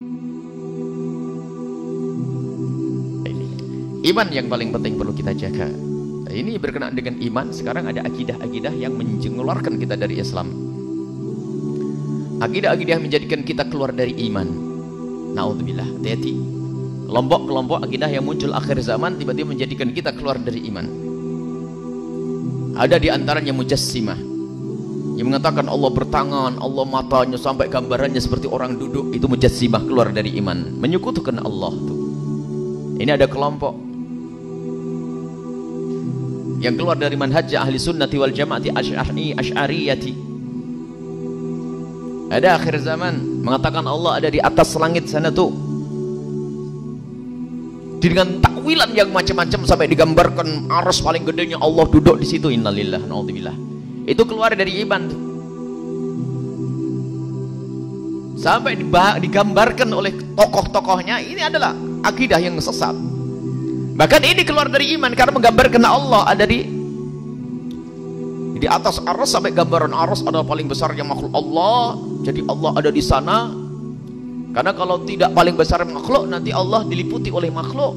Iman yang paling penting perlu kita jaga. Ini berkenaan dengan iman. Sekarang ada akidah-akidah yang mengeluarkan kita dari Islam. Akidah-akidah yang menjadikan kita keluar dari iman. Na'udzubillah, hati-hati. Kelompok-kelompok akidah yang muncul akhir zaman tiba-tiba menjadikan kita keluar dari iman. Ada di antaranya Mujassimah yang mengatakan Allah bertangan, Allah matanya, sampai gambarannya seperti orang duduk. Itu Mujassimah, keluar dari iman, menyekutukan Allah tuh. Ini ada kelompok yang keluar dari manhaj ahli sunnati wal jamaati asy'ariyati. Ada akhir zaman mengatakan Allah ada di atas langit sana tuh, dengan takwilan yang macam-macam sampai digambarkan arsy paling gedenya Allah duduk di situ. Innalillahi wa na'udzubillah. Itu keluar dari iman tuh. Sampai digambarkan oleh tokoh-tokohnya. Ini adalah akidah yang sesat. Bahkan ini keluar dari iman karena menggambarkan Allah ada di atas arsy, sampai gambaran arsy adalah paling besarnya makhluk Allah. Jadi Allah ada di sana. Karena kalau tidak paling besar makhluk, nanti Allah diliputi oleh makhluk.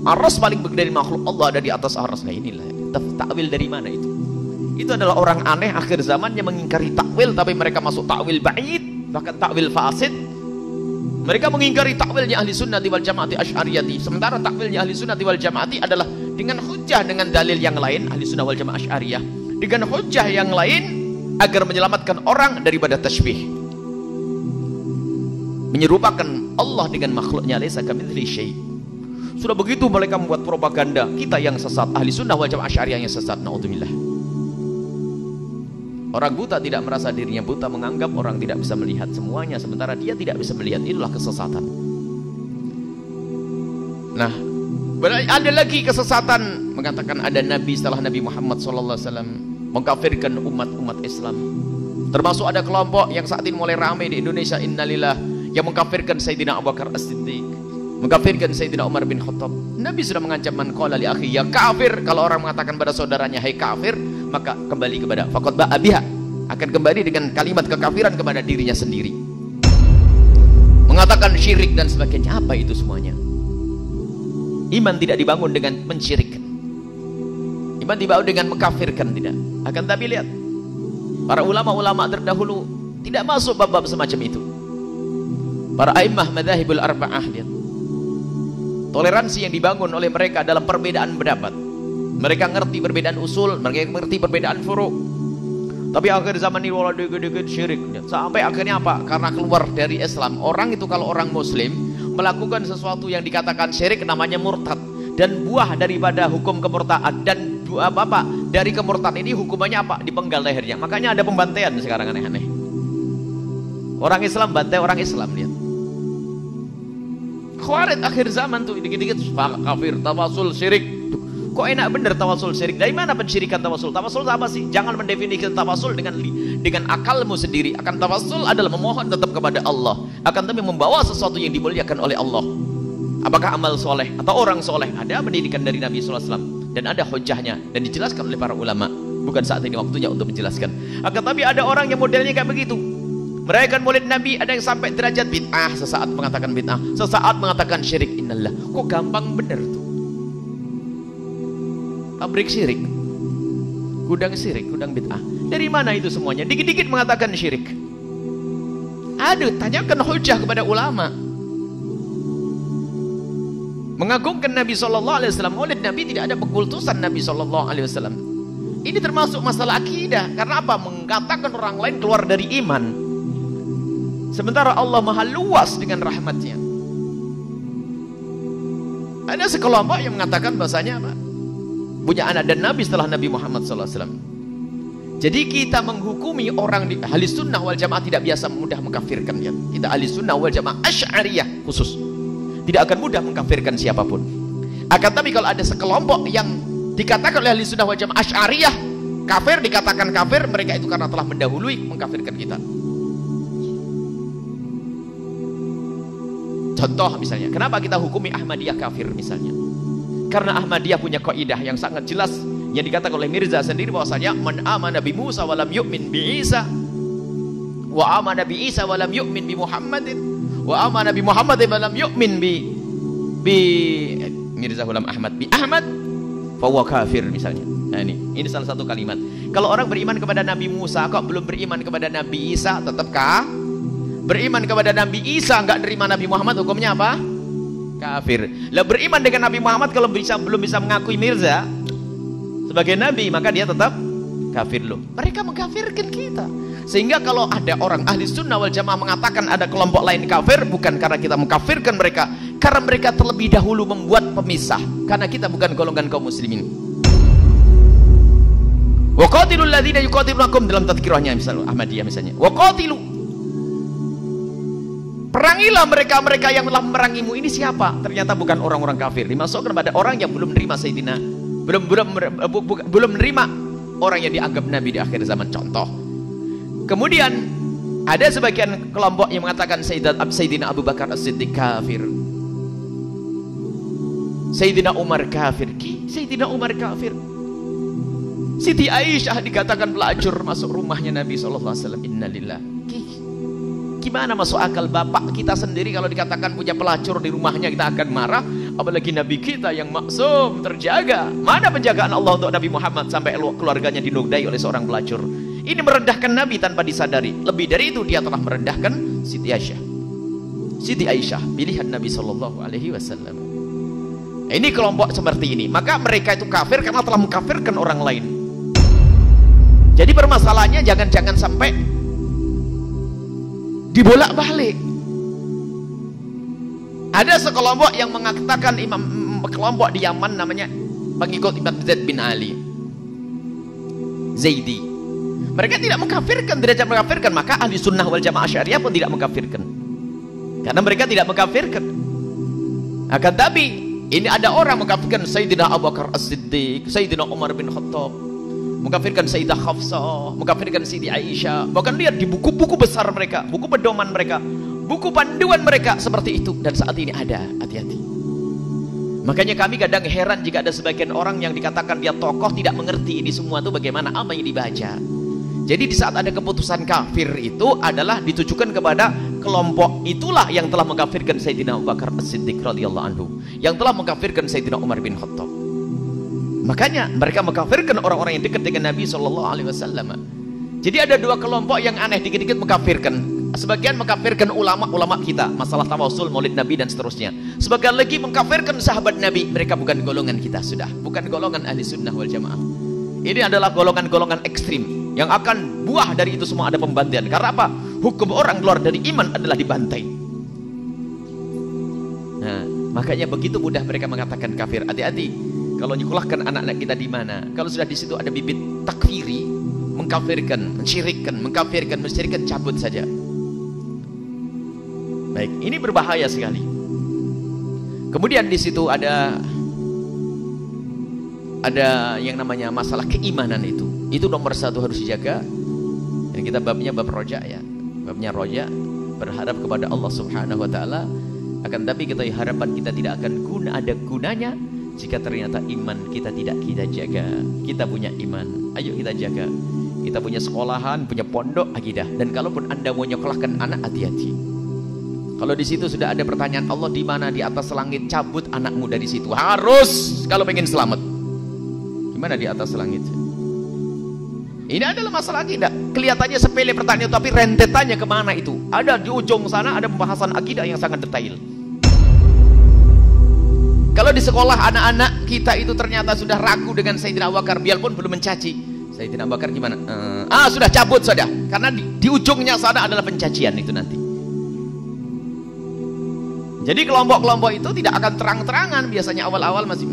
Arsy paling gede dari makhluk, Allah ada di atas arsy. Nah inilah takwil dari mana itu? Itu adalah orang aneh akhir zaman yang mengingkari takwil, tapi mereka masuk takwil ba'id, bahkan takwil fasid. Mereka mengingkari takwilnya ahli sunnati wal jamaati asy'ariyati. Sementara takwilnya ahli sunnati wal jamaati adalah dengan hujjah, dengan dalil yang lain. Ahli sunnah wal jamaah asy'ariyah dengan hujjah yang lain agar menyelamatkan orang daripada tasybih, menyerupakan Allah dengan makhluknya. Laisa kamitslihi syai'. Sudah begitu mereka membuat propaganda kita yang sesat, ahli sunnah wal jamaah asy'ariyah yang sesat. Naudzubillah. Orang buta tidak merasa dirinya buta, menganggap orang tidak bisa melihat semuanya, sementara dia tidak bisa melihat. Itulah kesesatan. Nah, ada lagi kesesatan mengatakan ada nabi setelah Nabi Muhammad SAW, mengkafirkan umat-umat Islam. Termasuk ada kelompok yang saat ini mulai ramai di Indonesia, innalillah, yang mengkafirkan Sayyidina Abu Bakar As-Siddiq, mengkafirkan Sayyidina Umar bin Khattab. Nabi sudah mengancam, man qala li akhi ya kafir. Kalau orang mengatakan pada saudaranya hai kafir, maka kembali kepada faqad ba'a biha, akan kembali dengan kalimat kekafiran kepada dirinya sendiri, mengatakan syirik dan sebagainya. Apa itu semuanya? Iman tidak dibangun dengan mensyirikkan, iman dibangun dengan mengkafirkan, tidak. Akan tapi lihat, para ulama-ulama terdahulu tidak masuk bab-bab semacam itu. Para a'immah madzhabul arba'ah, lihat toleransi yang dibangun oleh mereka dalam perbedaan pendapat. Mereka ngerti perbedaan usul, mereka ngerti perbedaan furu'. Tapi akhir zaman ini wala dikit-dikit syirik. Sampai akhirnya apa? Karena keluar dari Islam. Orang itu kalau orang muslim melakukan sesuatu yang dikatakan syirik, namanya murtad. Dan buah daripada hukum kemurtadan, dan apa dari kemurtadan ini hukumannya apa? Dipenggal lehernya. Makanya ada pembantaian sekarang aneh-aneh. Orang Islam bantai orang Islam, lihat. Khawarij akhir zaman tuh dikit-dikit kafir, tawasul, syirik. Kok enak bener tawasul syirik? Dari mana pensyirikan tawasul? Tawasul apa sih? Jangan mendefinisikan tawasul dengan akalmu sendiri. Akan tawasul adalah memohon tetap kepada Allah, akan tapi membawa sesuatu yang dimuliakan oleh Allah. Apakah amal soleh atau orang soleh? Ada pendidikan dari Nabi SAW dan ada hujahnya dan dijelaskan oleh para ulama. Bukan saat ini waktunya untuk menjelaskan. Akan tapi ada orang yang modelnya kayak begitu. Merayakan maulid Nabi, ada yang sampai derajat bid'ah, sesaat mengatakan bid'ah, sesaat mengatakan syirik. Innalillah. Kok gampang bener tuh? Pabrik syirik, gudang syirik, gudang bid'ah. Dari mana itu semuanya? Dikit-dikit mengatakan syirik. Aduh, tanyakan hujah kepada ulama. Mengagungkan Nabi SAW, maulid Nabi tidak ada pengkultusan Nabi SAW. Ini termasuk masalah akidah. Karena apa? Mengatakan orang lain keluar dari iman, sementara Allah maha luas dengan rahmatnya. Ada sekelompok yang mengatakan bahasanya apa? Punya anak dan Nabi setelah Nabi Muhammad SAW. Jadi kita menghukumi orang di ahli sunnah wal jamaah tidak biasa mudah mengkafirkan, ya. Kita ahli sunnah wal jamaah asy'ariyah khusus tidak akan mudah mengkafirkan siapapun. Akan tapi kalau ada sekelompok yang dikatakan oleh ahli sunnah wal jamaah asy'ariyah kafir, dikatakan kafir, mereka itu karena telah mendahului mengkafirkan kita. Contoh misalnya, kenapa kita hukumi Ahmadiyah kafir misalnya? Karena Ahmadiyah punya kaidah yang sangat jelas yang dikatakan oleh Mirza sendiri bahwasanya man amana bi Musa wa lam yu'min bi Isa wa amana bi Isa wa lam yu'min bi Muhammadin Wa amma Nabi Muhammad lam yu'min bi Mirza Ghulam Ahmad bi Ahmad fa huwa kafir misalnya. Nah ini salah satu kalimat. Kalau orang beriman kepada Nabi Musa kok belum beriman kepada Nabi Isa, tetapkah? Beriman kepada Nabi Isa enggak nerima Nabi Muhammad, hukumnya apa? Kafir. Lah beriman dengan Nabi Muhammad kalau belum bisa mengakui Mirza sebagai nabi, maka dia tetap kafir loh. Mereka mengkafirkan kita. Sehingga kalau ada orang ahli sunnah wal jamaah mengatakan ada kelompok lain kafir, bukan karena kita mengkafirkan mereka, karena mereka terlebih dahulu membuat pemisah. Karena kita bukan golongan kaum muslimin. Wa qatilul ladzina yuqatilunakum dalam tadzkirahnya misalnya Ahmadiyah misalnya. Wa qatilu, perangilah mereka-mereka yang telah memerangimu. Ini siapa? Ternyata bukan orang-orang kafir. Dimasukkan kepada orang yang belum menerima Sayyidina, belum menerima orang yang dianggap nabi di akhir zaman. Contoh. Kemudian ada sebagian kelompok yang mengatakan Sayyidina Abu Bakar As-Siddiq kafir. Sayyidina Umar kafir. Sayyidina Umar kafir. Siti Aisyah dikatakan pelacur masuk rumahnya Nabi SAW. Innalillah. Gimana masuk akal bapak kita sendiri kalau dikatakan punya pelacur di rumahnya kita akan marah, apalagi Nabi kita yang maksum terjaga. Mana penjagaan Allah untuk Nabi Muhammad sampai keluarganya dinodai oleh seorang pelacur? Ini merendahkan Nabi tanpa disadari. Lebih dari itu dia telah merendahkan Siti Aisyah. Siti Aisyah pilihan Nabi SAW. Ini kelompok seperti ini. Maka mereka itu kafir karena telah mengkafirkan orang lain. Jadi permasalahannya jangan sampai dibolak-balik. Ada sekelompok yang mengatakan kelompok di Yaman namanya pengikut Imam Zaid bin Ali Zaidi. Mereka tidak mengkafirkan, derajat mengkafirkan, maka ahli sunnah wal jamaah syariah pun tidak mengkafirkan. Karena mereka tidak mengkafirkan. Akan tapi ini ada orang mengkafirkan Sayyidina Abu Bakar As-Siddiq, Sayyidina Umar bin Khattab, mengkafirkan Sayyidah Hafsah, mengkafirkan Siti Aisyah. Bahkan lihat di buku-buku besar mereka, buku pedoman mereka, buku panduan mereka seperti itu. Dan saat ini ada, hati-hati. Makanya kami kadang heran jika ada sebagian orang yang dikatakan dia tokoh tidak mengerti ini semua itu bagaimana, apa yang dibaca. Jadi di saat ada keputusan kafir itu adalah ditujukan kepada kelompok itulah yang telah mengkafirkan Sayyidina Abu Bakar As-Siddiq radhiyallahu anhu, yang telah mengkafirkan Sayyidina Umar bin Khattab. Makanya mereka mengkafirkan orang-orang yang dekat dengan Nabi SAW. Jadi ada dua kelompok yang aneh, dikit-dikit mengkafirkan. Sebagian mengkafirkan ulama-ulama kita, masalah tawasul, maulid Nabi dan seterusnya. Sebagian lagi mengkafirkan sahabat Nabi. Mereka bukan golongan kita, sudah bukan golongan ahli sunnah wal jamaah. Ini adalah golongan-golongan ekstrim yang akan buah dari itu semua ada pembantian. Karena apa? Hukum orang keluar dari iman adalah dibantai. Nah, makanya begitu mudah mereka mengatakan kafir. Hati-hati kalau nyekolahkan anak-anak kita di mana. Kalau sudah di situ ada bibit takfiri, mengkafirkan, mensyirikkan, cabut saja. Baik, ini berbahaya sekali. Kemudian di situ ada yang namanya masalah keimanan itu. Itu nomor satu harus dijaga. Dan kita babnya bab roja ya. Babnya roja, berharap kepada Allah Subhanahu wa taala. Akan tapi kita harapan kita tidak akan ada gunanya jika ternyata iman kita tidak kita jaga. Kita punya iman, ayo kita jaga. Kita punya sekolahan, punya pondok akidah. Dan kalaupun Anda mau nyekolahkan anak, hati-hati. Kalau di situ sudah ada pertanyaan Allah di mana di atas langit, cabut anakmu dari situ. Harus kalau pengen selamat. Gimana di atas langit? Ini adalah masalah akidah. Kelihatannya sepele pertanyaan, tapi rentetannya kemana itu? Ada di ujung sana ada pembahasan akidah yang sangat detail. Kalau di sekolah anak-anak kita itu ternyata sudah ragu dengan Sayyidina Abu Bakar, biarpun belum mencaci. Sayyidina Abu Bakar gimana? Sudah cabut sudah. Karena di ujungnya sana adalah pencacian itu nanti. Jadi kelompok-kelompok itu tidak akan terang-terangan. Biasanya awal-awal masih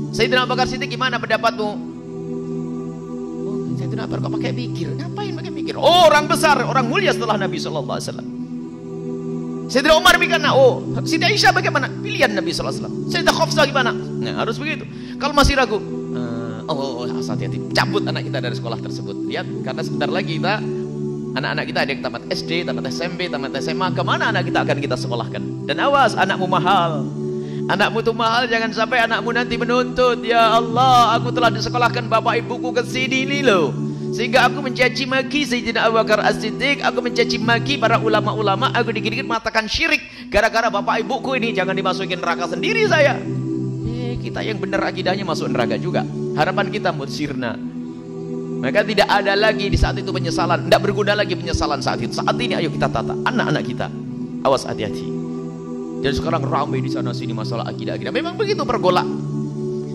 Sayyidina Abu Bakar Siddiq gimana pendapatmu? Sayyidina Abu Bakar kok pakai mikir? Ngapain pakai mikir? Oh, orang besar, orang mulia setelah Nabi SAW. Sayyidina Umar bagaimana? Oh, Siti Aisyah bagaimana? Pilihan Nabi SAW. Sayyidah Hafsah gimana? Nah, harus begitu. Kalau masih ragu, hati-hati, cabut anak kita dari sekolah tersebut. Lihat, karena sebentar lagi kita anak-anak kita ada yang tamat SD, tamat SMP, tamat SMA. Kemana anak kita akan kita sekolahkan? Dan awas, anakmu mahal. Anakmu tuh mahal, jangan sampai anakmu nanti menuntut, ya Allah, aku telah disekolahkan bapak ibuku ke sini nih loh. Sehingga aku mencaci maki Sayyidina Abu Bakar As-Siddiq, aku mencaci maki para ulama-ulama, aku dikit-dikit mengatakan syirik gara-gara bapak ibuku ini jangan dimasukin neraka sendiri saya. Kita yang benar akidahnya masuk neraka juga. Harapan kita musirna. Maka tidak ada lagi di saat itu penyesalan, tidak berguna lagi penyesalan saat itu. Saat ini ayo kita tata anak-anak kita. Awas, hati-hati. Dan sekarang ramai di sana sini masalah akidah. Memang begitu pergolak.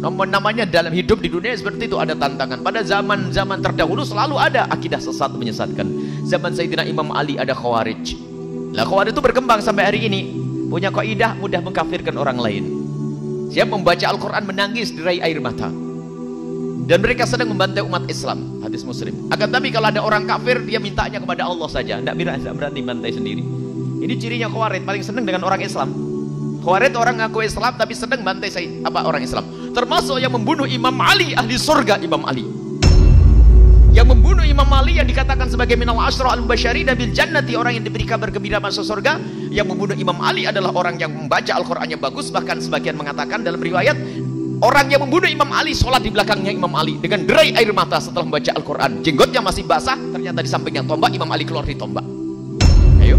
Namanya dalam hidup di dunia seperti itu, ada tantangan. Pada zaman-zaman terdahulu selalu ada akidah sesat menyesatkan. Zaman Sayyidina Imam Ali ada Khawarij. Lah Khawarij itu berkembang sampai hari ini. Punya kaidah mudah mengkafirkan orang lain. Siap membaca Al-Quran menangis derai air mata. Dan mereka sedang membantai umat Islam. Hadis Muslim. Akan tapi kalau ada orang kafir, dia mintanya kepada Allah saja. Tidak berani bantai sendiri. Ini cirinya Khawarij, paling senang dengan orang Islam. Khawarij orang ngaku Islam tapi sedang bantai orang Islam. Termasuk yang membunuh Imam Ali, ahli surga Imam Ali. Yang membunuh Imam Ali yang dikatakan sebagai minal asyra al-mubasysyirina bil jannati, orang yang diberi kabar gembira masuk surga. Yang membunuh Imam Ali adalah orang yang membaca Al-Qur'annya bagus, bahkan sebagian mengatakan dalam riwayat orang yang membunuh Imam Ali sholat di belakangnya Imam Ali dengan derai air mata setelah membaca Al-Qur'an. Jenggotnya masih basah, ternyata di sampingnya tombak, Imam Ali keluar di tombak. Ayo.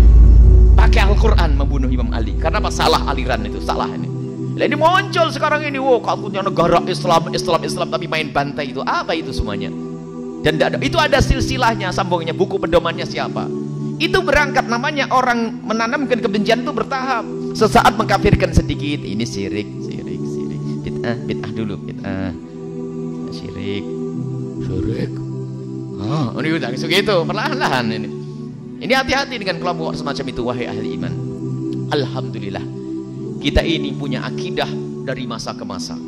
Pakai Al-Quran membunuh Imam Ali. Karena apa? Salah aliran itu, salah ini. Nah, ini muncul sekarang ini, wow, kalkunya negara Islam tapi main bantai itu. Apa itu semuanya? Dan itu ada silsilahnya, sambungnya, buku pedomannya siapa? Itu berangkat, namanya orang menanamkan kebencian itu bertahap. Sesaat mengkafirkan sedikit, ini syirik. Bid'ah dulu, bid'ah. Syirik. Ini udah gitu, perlahan-lahan ini. Ini hati-hati dengan kelompok semacam itu, wahai ahli iman. Alhamdulillah, kita ini punya akidah dari masa ke masa.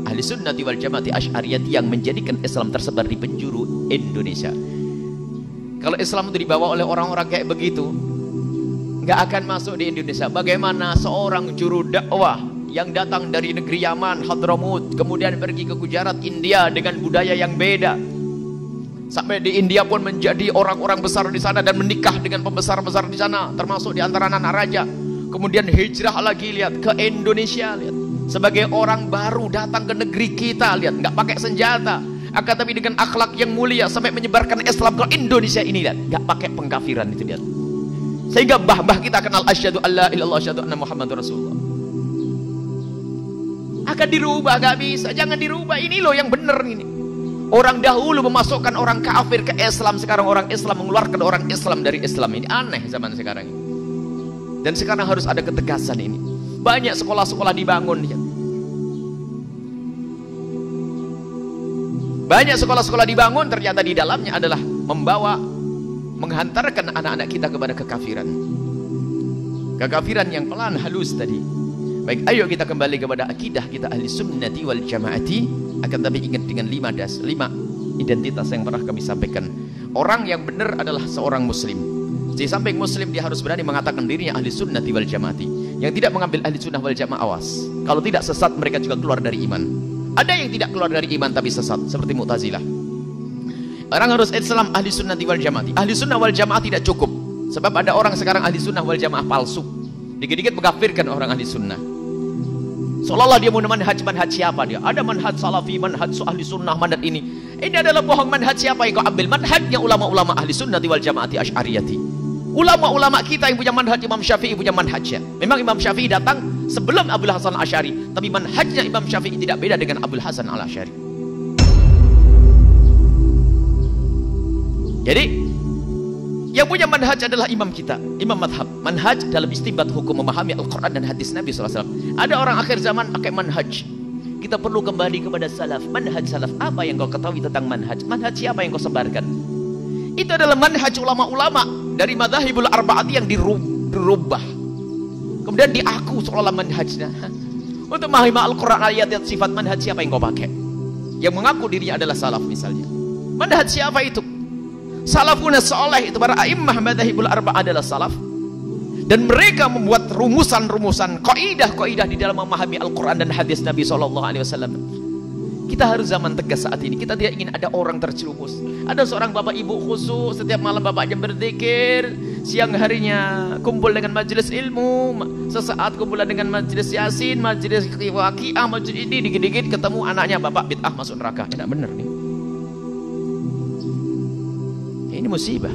Ahli sunnati wal jamaati asy'ariyati yang menjadikan Islam tersebar di penjuru Indonesia. Kalau Islam itu dibawa oleh orang-orang kayak begitu, nggak akan masuk di Indonesia. Bagaimana seorang juru dakwah yang datang dari negeri Yaman, Hadramut, kemudian pergi ke Gujarat, India dengan budaya yang beda. Sampai di India pun menjadi orang-orang besar di sana dan menikah dengan pembesar-besar di sana, termasuk di antara anak raja. Kemudian hijrah lagi, lihat, ke Indonesia, lihat. Sebagai orang baru datang ke negeri kita, lihat, nggak pakai senjata, akan tapi dengan akhlak yang mulia sampai menyebarkan Islam ke Indonesia ini, lihat, nggak pakai pengkafiran itu, lihat. Sehingga bah kita kenal asyhadu alla ilaha illallah asyhadu anna muhammadar rasulullah. Akan dirubah, nggak bisa, jangan dirubah. Ini loh yang benar ini. Orang dahulu memasukkan orang kafir ke Islam, sekarang orang Islam mengeluarkan orang Islam dari Islam. Ini aneh zaman sekarang ini. Dan sekarang harus ada ketegasan ini. Banyak sekolah-sekolah dibangun. Banyak sekolah-sekolah dibangun, ternyata di dalamnya adalah menghantarkan anak-anak kita kepada kekafiran. Kekafiran yang pelan halus tadi. Baik, ayo kita kembali kepada akidah kita ahli sunnati wal jamaati. Akan tapi ingat dengan 5 identitas yang pernah kami sampaikan. Orang yang benar adalah seorang muslim. Di samping muslim, dia harus berani mengatakan dirinya ahli sunnati wal jamaati. Yang tidak mengambil ahli sunnah wal jamaah, awas. Kalau tidak sesat, mereka juga keluar dari iman. Ada yang tidak keluar dari iman tapi sesat, seperti Mu'tazilah. Orang harus Islam ahli sunnati wal jamaati. Ahli sunnah wal jamaah tidak cukup. Sebab ada orang sekarang ahli sunnah wal jamaah palsu. Dikit-dikit mengkafirkan orang ahli sunnah. Seolah-olah dia mau manhaj siapa dia? Ada manhaj salafi, manhaj ahli sunnah, manhaj ini. Ini adalah bohong. Manhaj siapa yang kau ambil? Manhajnya ulama-ulama ahli sunnati wal jamaati asy'ariyati. Ulama-ulama kita yang punya manhaj. Imam Syafi'i punya manhajnya. Memang Imam Syafi'i datang sebelum Abdul Hasan Asy'ari, tapi manhajnya Imam Syafi'i tidak beda dengan Abdul Hasan Al-Asy'ari. Jadi yang punya manhaj adalah imam kita, imam madhab. Manhaj dalam istinbat hukum, memahami Al-Quran dan hadis Nabi SAW. Ada orang akhir zaman pakai manhaj. Kita perlu kembali kepada salaf. Manhaj salaf, apa yang kau ketahui tentang manhaj? Manhaj siapa yang kau sebarkan? Itu adalah manhaj ulama-ulama dari madhahibul arba'ati yang dirubah. Kemudian diaku seolah-olah manhajnya. Untuk memahami Al-Quran, ayat-ayat sifat, manhaj siapa yang kau pakai? Yang mengaku dirinya adalah salaf misalnya. Manhaj siapa itu? Salafun salih, itu para a'immah madzhabul arba'ah adalah salaf. Dan mereka membuat rumusan-rumusan, kaidah-kaidah di dalam memahami Al-Quran dan hadis Nabi SAW. Kita harus zaman tegas saat ini. Kita tidak ingin ada orang terjerumus. Ada seorang bapak ibu khusus, setiap malam bapaknya berzikir, siang harinya kumpul dengan majelis ilmu, sesaat kumpulan dengan majelis yasin, majelis waqiah, majelis ini, dikit-dikit ketemu anaknya bapak bid'ah masuk neraka. Tidak benar nih. Ini musibah.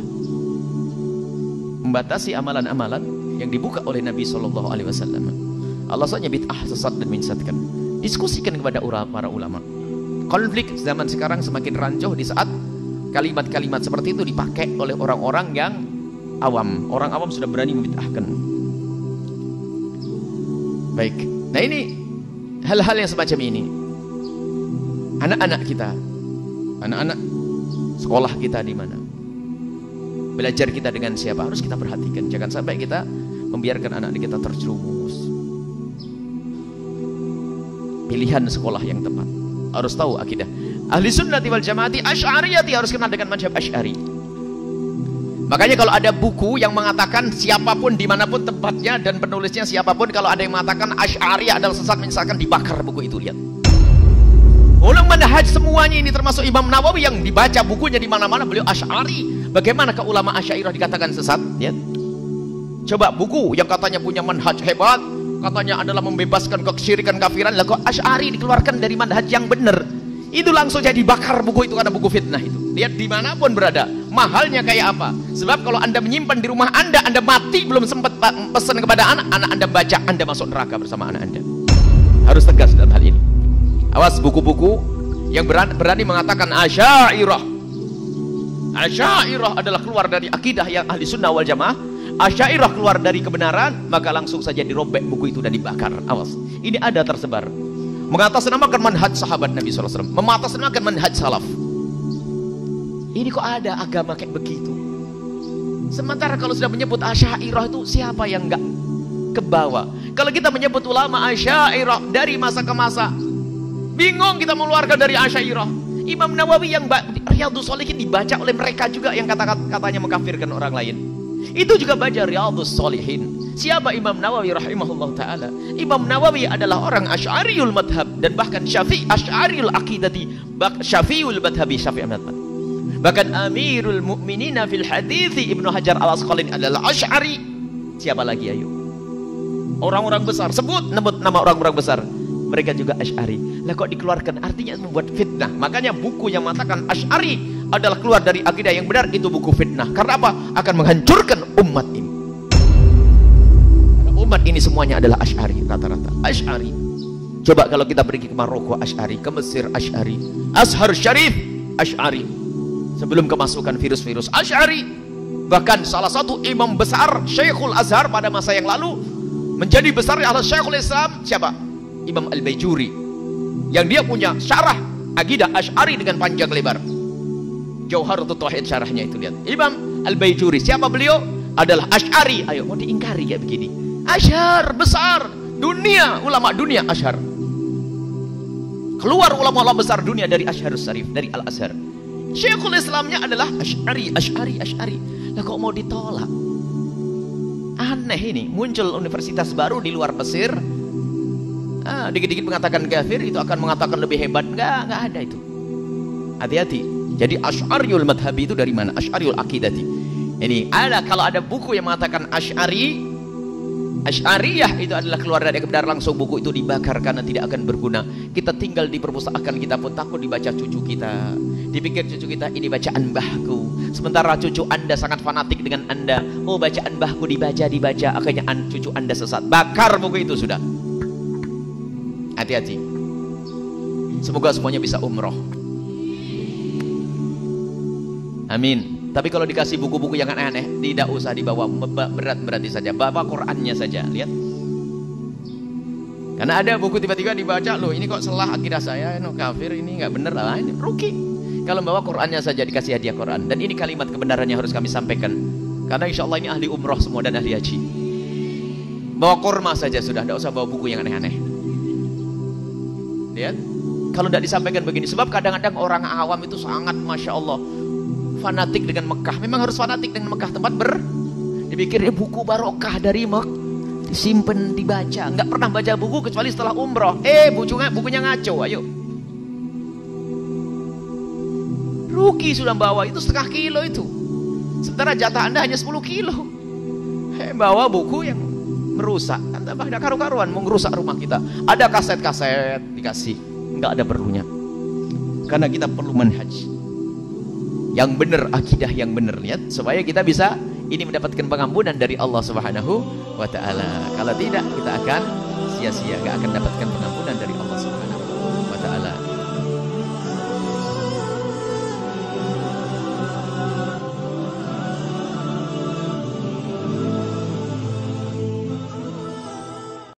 Membatasi amalan-amalan yang dibuka oleh Nabi Shallallahu Alaihi Wasallam. Allah saja bid'ah, sesat dan menyesatkan. Diskusikan kepada para ulama. Konflik zaman sekarang semakin rancuh di saat kalimat-kalimat seperti itu dipakai oleh orang-orang yang awam. Orang awam sudah berani membid'ahkan. Baik. Nah ini hal-hal yang semacam ini. Anak-anak kita, anak-anak sekolah kita di mana? Belajar kita dengan siapa? Harus kita perhatikan. Jangan sampai kita membiarkan anak kita terjerumus. Pilihan sekolah yang tepat. Harus tahu akidah. Ahli sunnati wal jamaati asy'ariyati, harus kenal dengan mazhab Asy'ari. Makanya kalau ada buku yang mengatakan siapapun dimanapun tempatnya dan penulisnya siapapun, kalau ada yang mengatakan Asy'ari adalah sesat menyesatkan, dibakar buku itu. Lihat. Ulama manhaj semuanya ini, termasuk Imam Nawawi yang dibaca bukunya di mana-mana beliau Asy'ari. Bagaimana ke ulama Asy'ariyah dikatakan sesat? Ya. Coba buku yang katanya punya manhaj hebat, katanya adalah membebaskan kesyirikan kafiran, lah kok Asy'ari dikeluarkan dari manhaj yang benar? Itu langsung jadi bakar buku itu karena buku fitnah itu. Lihat dimanapun berada, mahalnya kayak apa? Sebab kalau Anda menyimpan di rumah Anda mati belum sempat pesan kepada anak Anda baca, Anda masuk neraka bersama anak Anda. Harus tegas dalam hal ini. Awas buku-buku yang berani mengatakan Asy'ariyah. Asy'ariyah adalah keluar dari akidah yang ahli sunnah wal jamaah. Asy'ariyah keluar dari kebenaran, maka langsung saja dirobek buku itu dan dibakar. Awas. Ini ada tersebar. Mengatasnamakan manhaj sahabat Nabi SAW, mengatasnamakan manhaj salaf. Ini kok ada agama kayak begitu? Sementara kalau sudah menyebut Asy'ariyah itu siapa yang enggak kebawa? Kalau kita menyebut ulama Asy'ariyah dari masa ke masa, bingung kita mengeluarkan dari Asy'ariyah. Imam Nawawi yang Riyadhus Shalihin dibaca oleh mereka juga yang katanya mengkafirkan orang lain. Itu juga baca Riyadhus Shalihin. Siapa Imam Nawawi rahimahullah ta'ala? Imam Nawawi adalah orang Asy'ariyul madhab dan bahkan Asy'ariyul aqidati, Syafi'ul madhabi, Syafi'i madhab. Bahkan Amirul Mu'minina fil hadithi Ibnu Hajar al-Asqalani adalah Asy'ari. Siapa lagi ayo? Orang-orang besar, sebut nama orang-orang besar. Mereka juga Asy'ari. Lah kok dikeluarkan? Artinya membuat fitnah. Makanya buku yang mengatakan Asy'ari adalah keluar dari akidah yang benar, itu buku fitnah. Karena apa? Akan menghancurkan umat ini. Umat ini semuanya adalah Asy'ari rata-rata. Asy'ari. Coba kalau kita pergi ke Maroko Asy'ari, ke Mesir Asy'ari, Azhar Syarif Asy'ari. Sebelum kemasukan virus-virus Asy'ari. Bahkan salah satu imam besar Syekhul Azhar pada masa yang lalu menjadi besar adalah Syekhul Islam siapa? Imam Al-Baijuri. Yang dia punya syarah akidah Asy'ari dengan panjang lebar. Jauharatul Tauhid syarahnya itu, lihat. Imam Al-Baijuri, siapa beliau? Adalah Asy'ari. Ayo mau diingkari ya begini. Asy'ar besar dunia, ulama dunia Asy'ar. Keluar ulama-ulama besar dunia dari Asy'arus Syarif, dari Al-Azhar. Syekhul Islamnya adalah Asy'ari. Lah kok mau ditolak? Aneh ini, muncul universitas baru di luar Mesir. Dikit-dikit mengatakan kafir, itu akan mengatakan lebih hebat. Enggak ada itu. Hati-hati. Jadi Asy'ariyul madhabi itu dari mana? Asy'ariyul aqidati. Ini ada, kalau ada buku yang mengatakan Asy'ariyah itu adalah keluar dari kebenaran, langsung buku itu dibakar karena tidak akan berguna. Kita tinggal di perpustakaan, kita pun takut dibaca cucu kita. Dipikir cucu kita ini bacaan mbahku. Sementara cucu Anda sangat fanatik dengan Anda. Oh, bacaan mbahku dibaca. Akhirnya cucu Anda sesat. Bakar buku itu sudah. Hati-hati. Semoga semuanya bisa umroh. Amin. Tapi kalau dikasih buku-buku yang aneh-aneh, tidak usah dibawa, berat-berati saja. Bawa Qur'annya saja, lihat. Karena ada buku tiba-tiba dibaca, loh ini kok salah akidah saya, kafir, ini nggak bener lah, ini rugi. Kalau bawa Qur'annya saja, dikasih hadiah Qur'an. Dan ini kalimat kebenarannya harus kami sampaikan. Karena insya Allah ini ahli umroh semua dan ahli haji. Bawa kurma saja sudah, tidak usah bawa buku yang aneh-aneh. Lihat. Kalau tidak disampaikan begini, sebab kadang-kadang orang awam itu sangat Masya Allah fanatik dengan Mekah. Memang harus fanatik dengan Mekah, tempat dipikir buku barokah dari Mekah, disimpan, dibaca. Nggak pernah baca buku kecuali setelah umroh. Bukunya ngaco, ayo. Rugi sudah bawa, itu setengah kilo itu. Sementara jatah Anda hanya 10 kilo. Bawa buku yang merusak, kan tambah ada karu-karuan, mau merusak rumah kita. Ada kaset-kaset dikasih, nggak ada perlunya. Karena kita perlu manhaj. yang benar, akidah yang benar, lihat, supaya kita bisa ini mendapatkan pengampunan dari Allah Subhanahu wa taala. Kalau tidak, kita akan sia-sia, gak akan dapatkan pengampunan dari Allah Subhanahu